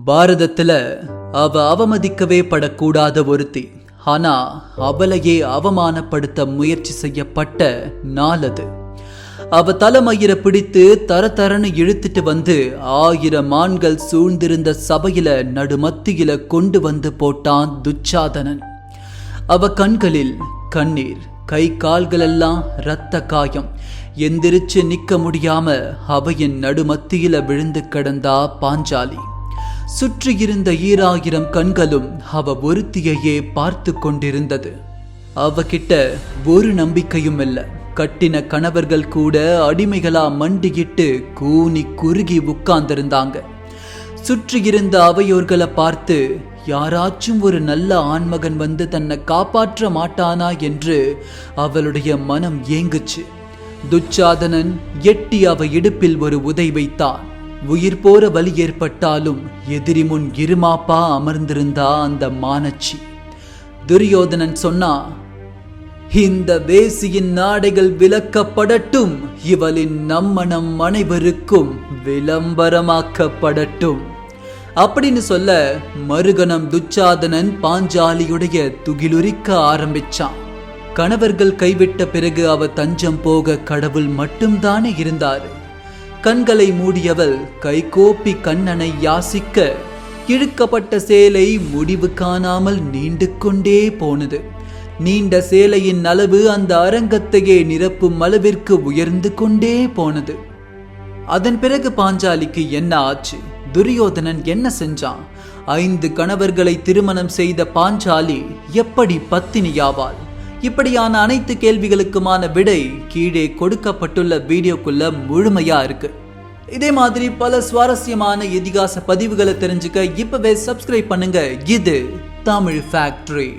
பாரதத்துல அவ அவமதிக்கவே படக்கூடாத ஒருத்தி. ஆனா அவளையே அவமானப்படுத்த முயற்சி செய்யப்பட்ட நாள் அது. அவ தலைமயிர பிடித்து தரன்னு இழுத்துட்டு வந்து 1000 ஆண்கள் சூழ்ந்திருந்த சபையில நடுமத்தியில கொண்டு வந்து போட்டான் துச்சாதனன். அவ கண்களில் கண்ணீர், கை கால்களெல்லாம் இரத்த காயம். எந்திரிச்சு நிக்க முடியாம அவையின் நடுமத்தியில விழுந்து கிடந்தா பாஞ்சாலி. சுற்றி இருந்த 1000 கண்களும் அவ ஒருத்தியையே பார்த்து கொண்டிருந்தது. அவகிட்ட ஒரு நம்பிக்கையும் இல்ல. கட்டின கணவர்கள் கூட அடிமைகளா மண்டிக்கிட்டு கூனி குறுகி உட்கார்ந்திருந்தாங்க. சுற்றி இருந்த அவையோர்களை பார்த்து யாராச்சும் ஒரு நல்ல ஆண்மகன் வந்து தன்னை காப்பாற்ற மாட்டானா என்று அவளுடைய மனம் ஏங்குச்சு. துச்சாதனன் எட்டி அவ இடுப்பில் ஒரு உதை வைத்தான். உயிர் போற வலி ஏற்பட்டாலும் எதிரி முன் இருமாப்பா அமர்ந்திருந்தா அந்த மானச்சி. துரியோதனன் சொன்னா, இந்த வேசியின் நாடைகள் விலக்கப்படட்டும், இவளின் நம்மனம் அனைவருக்கும் விளம்பரமாக்கப்படட்டும் அப்படின்னு சொல்ல மறுகணம் துச்சாதனன் பாஞ்சாலியுடைய துகிலுரிக்க ஆரம்பிச்சான். கணவர்கள் கைவிட்ட பிறகு அவ தஞ்சம் போக கடவுள் மட்டும்தானே இருந்தாரு. கண்களை மூடியவள் கைகோப்பி கண்ணனை யாசிக்க இழுக்கப்பட்ட சேலை முடிவு காணாமல் நீண்டு கொண்டே போனது. நீண்ட சேலையின் அளவு அந்த அரங்கத்தையே நிரப்பும் அளவிற்கு உயர்ந்து கொண்டே போனது. அதன் பிறகு பாஞ்சாலிக்கு என்ன ஆச்சு? துரியோதனன் என்ன செஞ்சான்? 5 கணவர்களை திருமணம் செய்த பாஞ்சாலி எப்படி பத்தினியாவாள்? இப்படியான அனைத்து கேள்விகளுக்குமான விடை கீழே கொடுக்கப்பட்டுள்ள வீடியோக்குள்ள முழுமையா இருக்கு. இதே மாதிரி பல சுவாரஸ்யமான இதிகாச பதிவுகளை தெரிஞ்சுக்க இப்பவே சப்ஸ்கிரைப் பண்ணுங்க. இது தமிழ் ஃபேக்டரி.